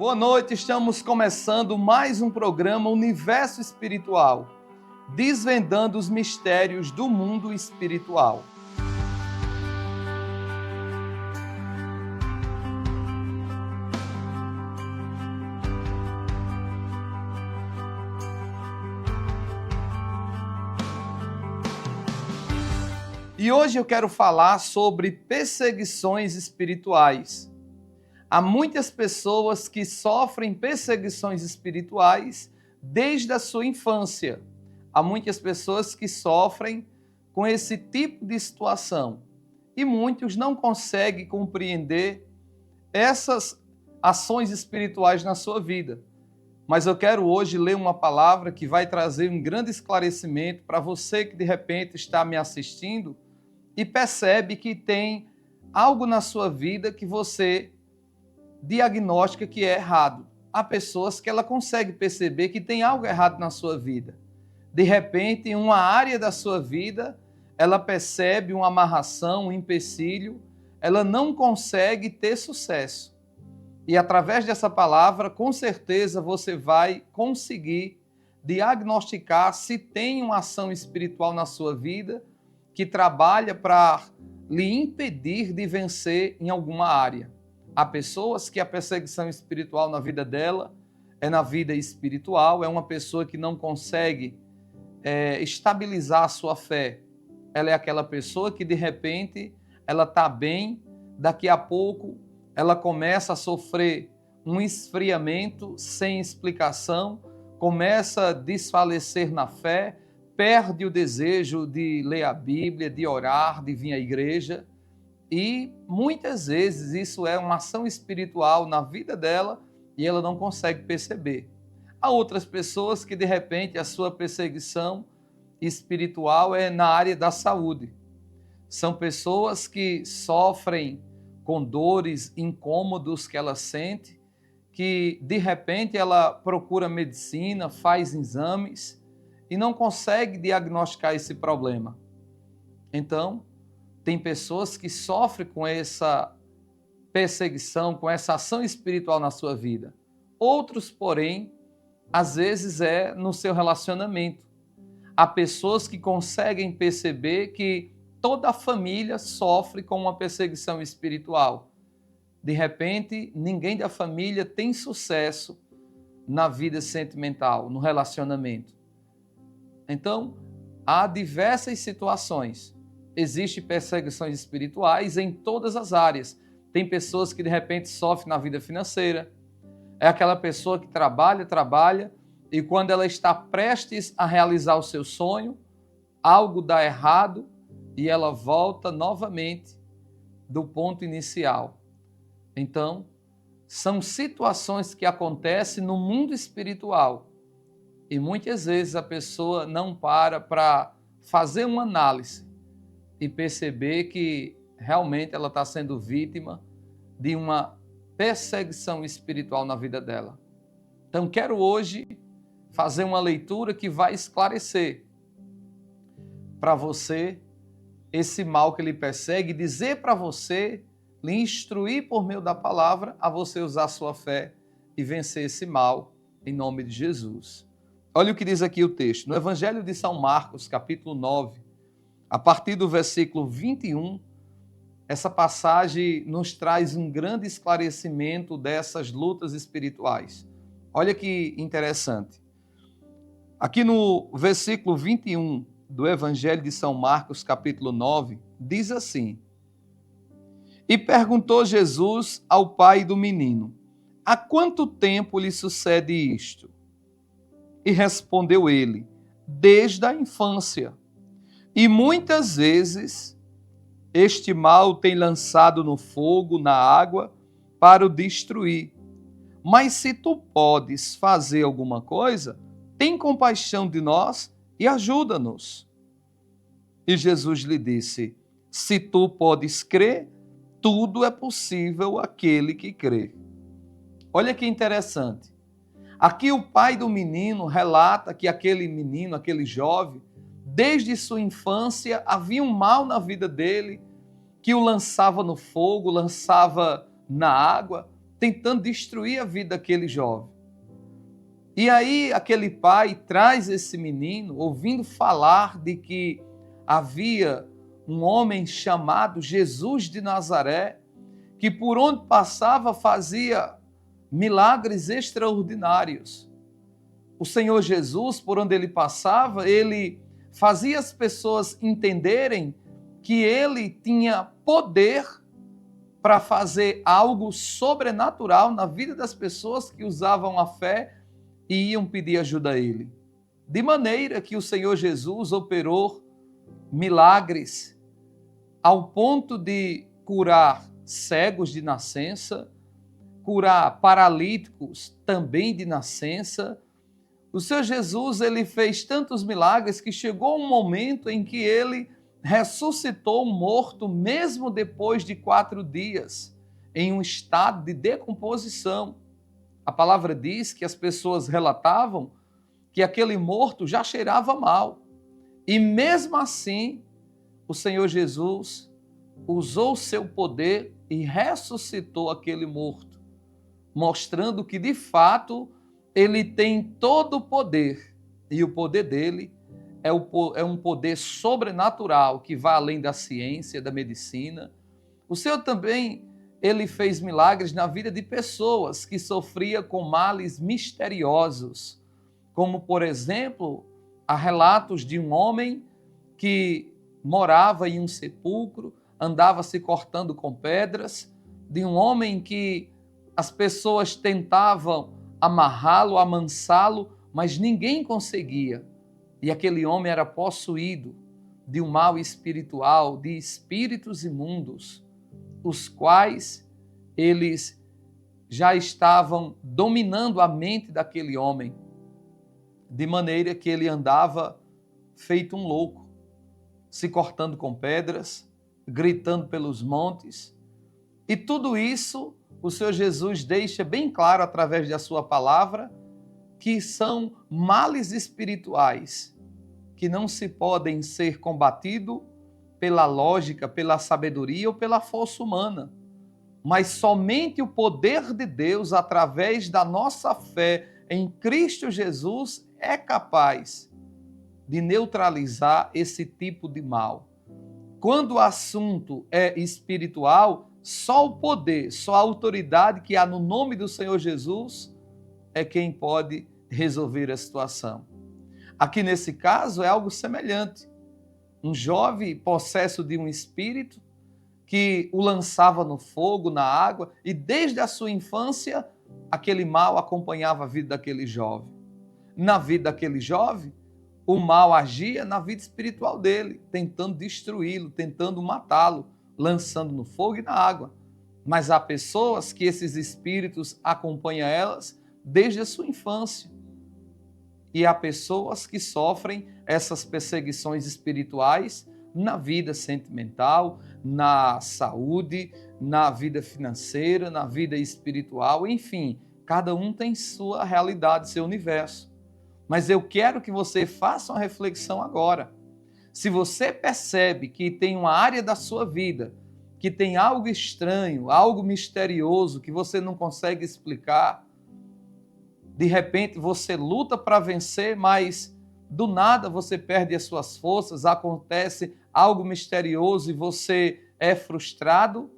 Boa noite, estamos começando mais um programa Universo Espiritual, desvendando os mistérios do mundo espiritual. E hoje eu quero falar sobre perseguições espirituais. Há muitas pessoas que sofrem perseguições espirituais desde a sua infância. Há muitas pessoas que sofrem com esse tipo de situação. E muitos não conseguem compreender essas ações espirituais na sua vida. Mas eu quero hoje ler uma palavra que vai trazer um grande esclarecimento para você que de repente está me assistindo e percebe que tem algo na sua vida que você diagnostica que é errado. Há pessoas que ela consegue perceber que tem algo errado na sua vida. De repente, em uma área da sua vida, ela percebe uma amarração, um empecilho, ela não consegue ter sucesso. E através dessa palavra, com certeza você vai conseguir diagnosticar se tem uma ação espiritual na sua vida que trabalha para lhe impedir de vencer em alguma área. Há pessoas que a perseguição espiritual na vida dela é na vida espiritual, é uma pessoa que não consegue estabilizar a sua fé. Ela é aquela pessoa que de repente ela está bem, daqui a pouco ela começa a sofrer um esfriamento sem explicação, começa a desfalecer na fé, perde o desejo de ler a Bíblia, de orar, de vir à igreja. E muitas vezes isso é uma ação espiritual na vida dela e ela não consegue perceber. Há outras pessoas que de repente a sua perseguição espiritual é na área da saúde. São pessoas que sofrem com dores, incômodos que ela sente, que de repente ela procura medicina, faz exames e não consegue diagnosticar esse problema. Então, tem pessoas que sofrem com essa perseguição, com essa ação espiritual na sua vida. Outros, porém, às vezes é no seu relacionamento. Há pessoas que conseguem perceber que toda a família sofre com uma perseguição espiritual. De repente, ninguém da família tem sucesso na vida sentimental, no relacionamento. Então, há diversas situações. Existem perseguições espirituais em todas as áreas. Tem pessoas que de repente sofrem na vida financeira. É aquela pessoa que trabalha e quando ela está prestes a realizar o seu sonho, algo dá errado e ela volta novamente do ponto inicial. Então, são situações que acontecem no mundo espiritual. E muitas vezes a pessoa não para fazer uma análise e perceber que realmente ela está sendo vítima de uma perseguição espiritual na vida dela. Então, quero hoje fazer uma leitura que vai esclarecer para você esse mal que lhe persegue, dizer para você, lhe instruir por meio da palavra a você usar a sua fé e vencer esse mal em nome de Jesus. Olha o que diz aqui o texto. No Evangelho de São Marcos, capítulo 9, a partir do versículo 21, essa passagem nos traz um grande esclarecimento dessas lutas espirituais. Olha que interessante. Aqui no versículo 21 do Evangelho de São Marcos, capítulo 9, diz assim: E perguntou Jesus ao pai do menino: Há quanto tempo lhe sucede isto? E respondeu ele: Desde a infância. E muitas vezes este mal tem lançado no fogo, na água, para o destruir. Mas se tu podes fazer alguma coisa, tem compaixão de nós e ajuda-nos. E Jesus lhe disse: Se tu podes crer, tudo é possível àquele que crê. Olha que interessante. Aqui o pai do menino relata que aquele menino, aquele jovem, desde sua infância havia um mal na vida dele que o lançava no fogo, lançava na água tentando destruir a vida daquele jovem. E aí aquele pai traz esse menino, ouvindo falar de que havia um homem chamado Jesus de Nazaré, que por onde passava fazia milagres extraordinários. O Senhor Jesus, por onde ele passava, ele fazia as pessoas entenderem que ele tinha poder para fazer algo sobrenatural na vida das pessoas que usavam a fé e iam pedir ajuda a ele. De maneira que o Senhor Jesus operou milagres ao ponto de curar cegos de nascença, curar paralíticos também de nascença. O Senhor Jesus, ele fez tantos milagres que chegou um momento em que ele ressuscitou um morto mesmo depois de 4 dias, em um estado de decomposição. A palavra diz que as pessoas relatavam que aquele morto já cheirava mal. E mesmo assim, o Senhor Jesus usou o seu poder e ressuscitou aquele morto, mostrando que de fato ele tem todo o poder. E o poder dele é um poder sobrenatural que vai além da ciência, da medicina. O Senhor também, ele fez milagres na vida de pessoas que sofriam com males misteriosos, como, por exemplo, há relatos de um homem que morava em um sepulcro, andava se cortando com pedras, de um homem que as pessoas tentavam amarrá-lo, amansá-lo, mas ninguém conseguia. E aquele homem era possuído de um mal espiritual, de espíritos imundos, os quais eles já estavam dominando a mente daquele homem, de maneira que ele andava feito um louco, se cortando com pedras, gritando pelos montes. E tudo isso o Senhor Jesus deixa bem claro através da sua palavra, que são males espirituais que não se podem ser combatidos pela lógica, pela sabedoria ou pela força humana, mas somente o poder de Deus, através da nossa fé em Cristo Jesus, é capaz de neutralizar esse tipo de mal. Quando o assunto é espiritual, só o poder, só a autoridade que há no nome do Senhor Jesus é quem pode resolver a situação. Aqui nesse caso é algo semelhante. Um jovem possesso de um espírito que o lançava no fogo, na água, e desde a sua infância aquele mal acompanhava a vida daquele jovem. Na vida daquele jovem, o mal agia na vida espiritual dele, tentando destruí-lo, tentando matá-lo, lançando no fogo e na água. Mas há pessoas que esses espíritos acompanham elas desde a sua infância. E há pessoas que sofrem essas perseguições espirituais na vida sentimental, na saúde, na vida financeira, na vida espiritual, enfim, cada um tem sua realidade, seu universo. Mas eu quero que você faça uma reflexão agora. Se você percebe que tem uma área da sua vida que tem algo estranho, algo misterioso que você não consegue explicar, de repente você luta para vencer, mas do nada você perde as suas forças, acontece algo misterioso e você é frustrado,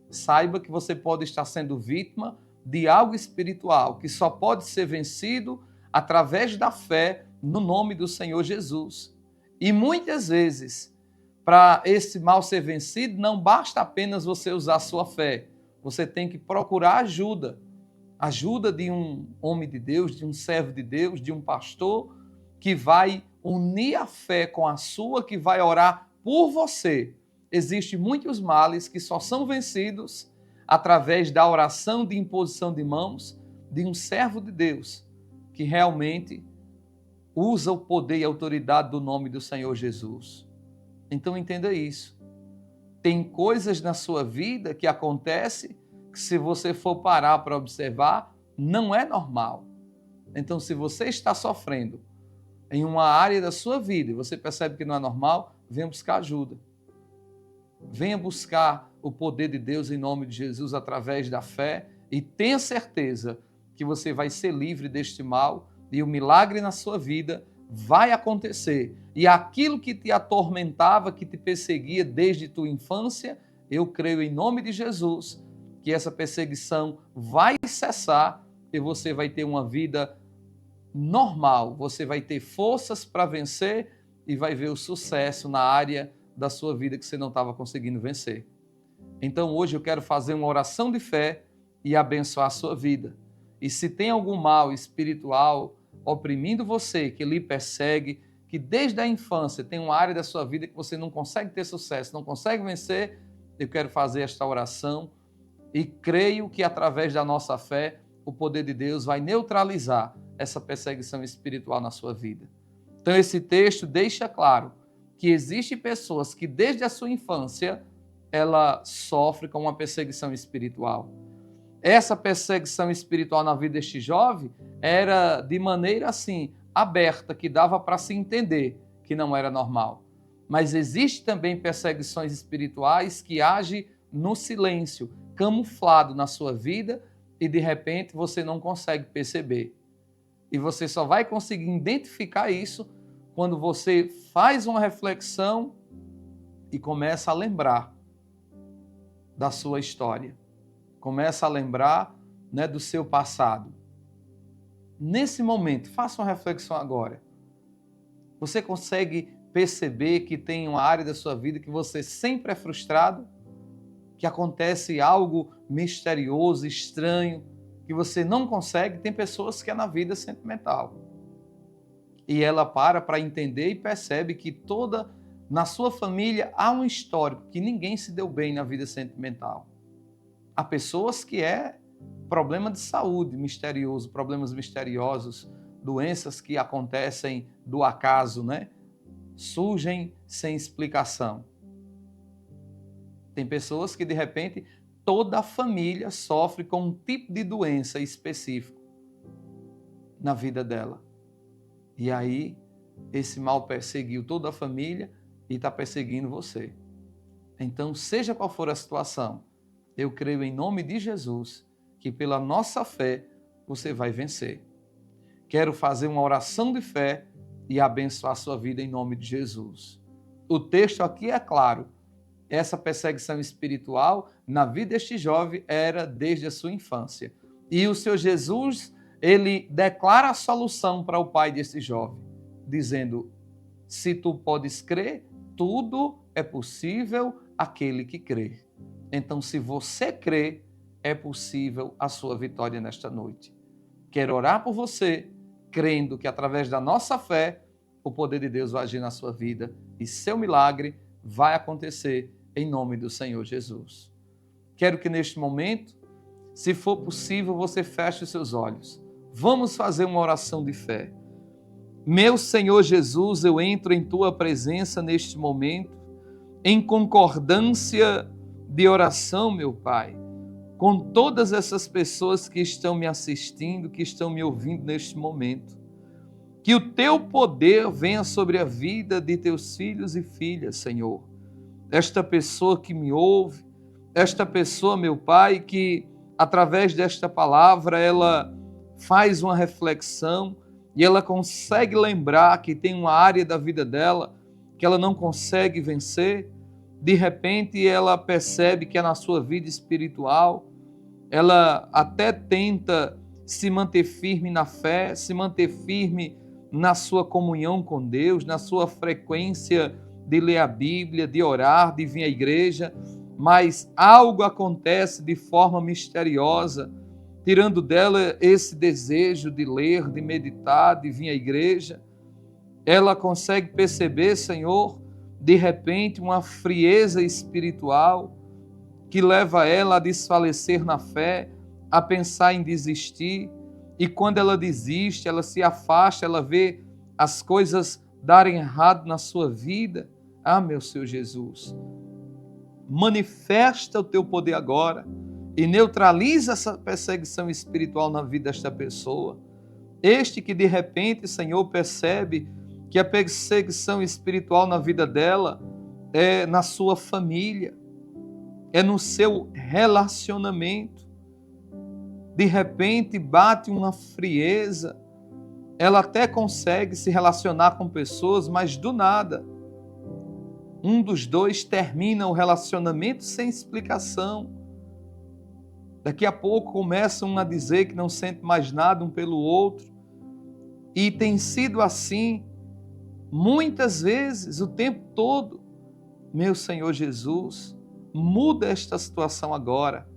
saiba que você pode estar sendo vítima de algo espiritual que só pode ser vencido através da fé no nome do Senhor Jesus. E muitas vezes, para esse mal ser vencido, não basta apenas você usar a sua fé, você tem que procurar ajuda de um homem de Deus, de um servo de Deus, de um pastor, que vai unir a fé com a sua, que vai orar por você. Existem muitos males que só são vencidos através da oração de imposição de mãos de um servo de Deus, que realmente usa o poder e a autoridade do nome do Senhor Jesus. Então entenda isso. Tem coisas na sua vida que acontecem que, se você for parar para observar, não é normal. Então, se você está sofrendo em uma área da sua vida e você percebe que não é normal, venha buscar ajuda. Venha buscar o poder de Deus em nome de Jesus através da fé E tenha certeza que você vai ser livre deste mal e o milagre na sua vida vai acontecer. E aquilo que te atormentava, que te perseguia desde tua infância, eu creio em nome de Jesus que essa perseguição vai cessar e você vai ter uma vida normal, você vai ter forças para vencer e vai ver o sucesso na área da sua vida que você não estava conseguindo vencer. Então hoje eu quero fazer uma oração de fé e abençoar a sua vida. E se tem algum mal espiritual oprimindo você, que lhe persegue, que desde a infância tem uma área da sua vida que você não consegue ter sucesso, não consegue vencer, eu quero fazer esta oração e creio que através da nossa fé o poder de Deus vai neutralizar essa perseguição espiritual na sua vida. Então esse texto deixa claro que existem pessoas que desde a sua infância ela sofre com uma perseguição espiritual. Essa perseguição espiritual na vida deste jovem era de maneira assim, aberta, que dava para se entender que não era normal. Mas existe também perseguições espirituais que agem no silêncio, camuflado na sua vida e de repente você não consegue perceber. E você só vai conseguir identificar isso quando você faz uma reflexão e começa a lembrar da sua história. Começa a lembrar, do seu passado. Nesse momento, faça uma reflexão agora. Você consegue perceber que tem uma área da sua vida que você sempre é frustrado? Que acontece algo misterioso, estranho, que você não consegue? Tem pessoas que é na vida sentimental. E ela para entender e percebe que na sua família há um histórico que ninguém se deu bem na vida sentimental. Há pessoas que é problema de saúde misterioso, problemas misteriosos, doenças que acontecem do acaso, surgem sem explicação. Tem pessoas que de repente toda a família sofre com um tipo de doença específico na vida dela. E aí esse mal perseguiu toda a família e está perseguindo você. Então, seja qual for a situação, eu creio em nome de Jesus que pela nossa fé você vai vencer. Quero fazer uma oração de fé e abençoar a sua vida em nome de Jesus. O texto aqui é claro. Essa perseguição espiritual na vida deste jovem era desde a sua infância. E o Senhor Jesus, ele declara a solução para o pai desse jovem, dizendo: se tu podes crer, tudo é possível àquele que crê. Então, se você crê, é possível a sua vitória nesta noite. Quero orar por você, crendo que através da nossa fé, o poder de Deus vai agir na sua vida e seu milagre vai acontecer em nome do Senhor Jesus. Quero que neste momento, se for possível, você feche os seus olhos. Vamos fazer uma oração de fé. Meu Senhor Jesus, eu entro em tua presença neste momento, em concordância de oração, meu Pai, com todas essas pessoas que estão me assistindo, que estão me ouvindo neste momento. Que o teu poder venha sobre a vida de teus filhos e filhas, Senhor. Esta pessoa que me ouve, esta pessoa, meu Pai, que através desta palavra ela faz uma reflexão e ela consegue lembrar que tem uma área da vida dela que ela não consegue vencer. De repente ela percebe que é na sua vida espiritual, ela até tenta se manter firme na fé, se manter firme na sua comunhão com Deus, na sua frequência de ler a Bíblia, de orar, de vir à igreja, mas algo acontece de forma misteriosa, tirando dela esse desejo de ler, de meditar, de vir à igreja. Ela consegue perceber, Senhor, de repente uma frieza espiritual que leva ela a desfalecer na fé, a pensar em desistir. E quando ela desiste, ela se afasta, ela vê as coisas darem errado na sua vida. Ah, meu Senhor Jesus, manifesta o teu poder agora e neutraliza essa perseguição espiritual na vida desta pessoa. Este que de repente, Senhor, percebe que a perseguição espiritual na vida dela é na sua família, é no seu relacionamento. de repente bate uma frieza, ela até consegue se relacionar com pessoas, mas do nada, um dos dois termina o relacionamento sem explicação. Daqui a pouco começam a dizer que não sente mais nada um pelo outro. E tem sido assim muitas vezes, o tempo todo. Meu Senhor Jesus, muda esta situação agora.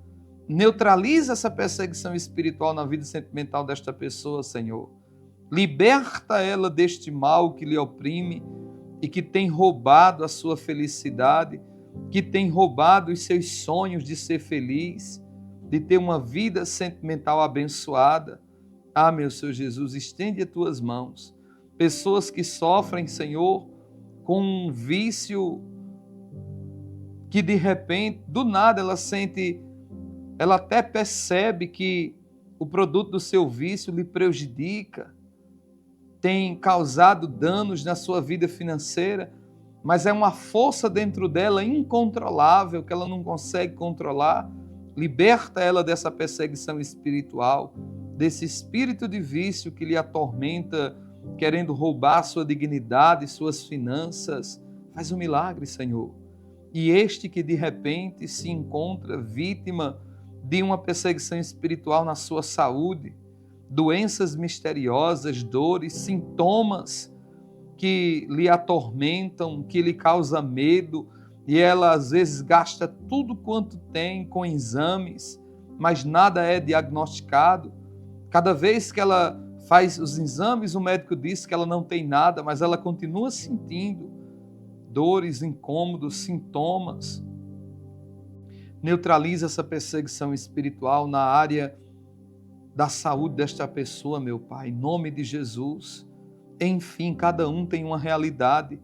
Neutraliza essa perseguição espiritual na vida sentimental desta pessoa, Senhor. Liberta ela deste mal que lhe oprime e que tem roubado a sua felicidade, que tem roubado os seus sonhos de ser feliz, de ter uma vida sentimental abençoada. Ah, meu Senhor Jesus, estende as tuas mãos. Pessoas que sofrem, Senhor, com um vício que de repente, do nada, ela até percebe que o produto do seu vício lhe prejudica, tem causado danos na sua vida financeira, mas é uma força dentro dela incontrolável que ela não consegue controlar. Liberta ela dessa perseguição espiritual, desse espírito de vício que lhe atormenta, querendo roubar sua dignidade, suas finanças. Faz um milagre, Senhor. E este que de repente se encontra vítima de uma perseguição espiritual na sua saúde, doenças misteriosas, dores, sintomas que lhe atormentam, que lhe causam medo, e ela às vezes gasta tudo quanto tem com exames, mas nada é diagnosticado. Cada vez que ela faz os exames, o médico diz que ela não tem nada, mas ela continua sentindo dores, incômodos, sintomas. Neutraliza essa perseguição espiritual na área da saúde desta pessoa, meu Pai, em nome de Jesus. Enfim, cada um tem uma realidade.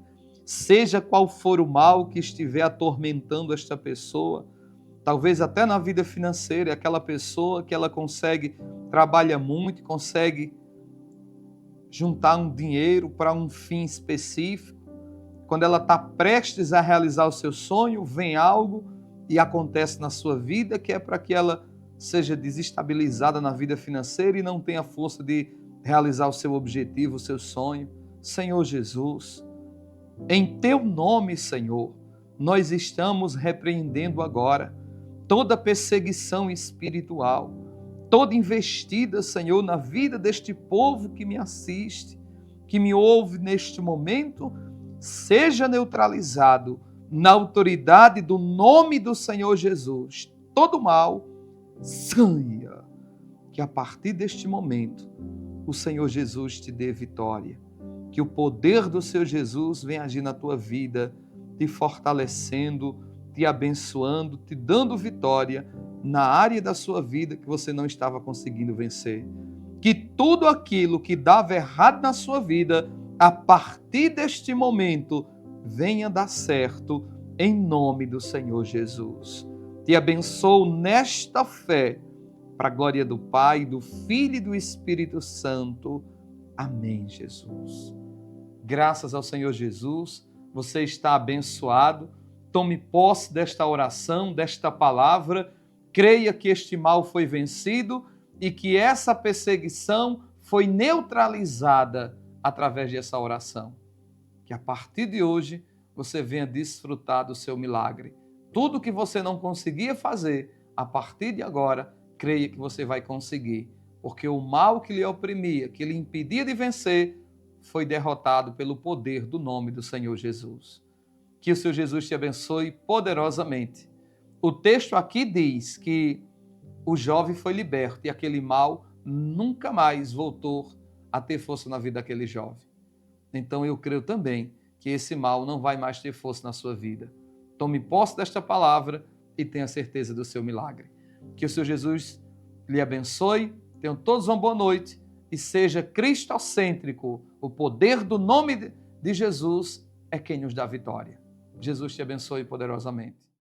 Seja qual for o mal que estiver atormentando esta pessoa, talvez até na vida financeira, aquela pessoa que ela trabalha muito, consegue juntar um dinheiro para um fim específico. Quando ela está prestes a realizar o seu sonho, vem algo e acontece na sua vida que é para que ela seja desestabilizada na vida financeira e não tenha força de realizar o seu objetivo, o seu sonho. Senhor Jesus, em teu nome, Senhor, nós estamos repreendendo agora toda perseguição espiritual, toda investida, Senhor, na vida deste povo que me assiste, que me ouve neste momento, seja neutralizado na autoridade do nome do Senhor Jesus. Todo mal saia, que a partir deste momento o Senhor Jesus te dê vitória, que o poder do Senhor Jesus venha agir na tua vida, te fortalecendo, te abençoando, te dando vitória na área da sua vida que você não estava conseguindo vencer. Que tudo aquilo que dava errado na sua vida, a partir deste momento, venha dar certo em nome do Senhor Jesus. Te abençoo nesta fé, para a glória do Pai, do Filho e do Espírito Santo. Amém, Jesus. Graças ao Senhor Jesus, você está abençoado. Tome posse desta oração, desta palavra. Creia que este mal foi vencido e que essa perseguição foi neutralizada através dessa oração. Que a partir de hoje você venha desfrutar do seu milagre. Tudo que você não conseguia fazer, a partir de agora, creia que você vai conseguir. Porque o mal que lhe oprimia, que lhe impedia de vencer, foi derrotado pelo poder do nome do Senhor Jesus. Que o Senhor Jesus te abençoe poderosamente. O texto aqui diz que o jovem foi liberto e aquele mal nunca mais voltou a ter força na vida daquele jovem. Então eu creio também que esse mal não vai mais ter força na sua vida. Tome posse desta palavra e tenha certeza do seu milagre. Que o Senhor Jesus lhe abençoe, tenham todos uma boa noite e seja cristocêntrico. O poder do nome de Jesus é quem nos dá vitória. Jesus te abençoe poderosamente.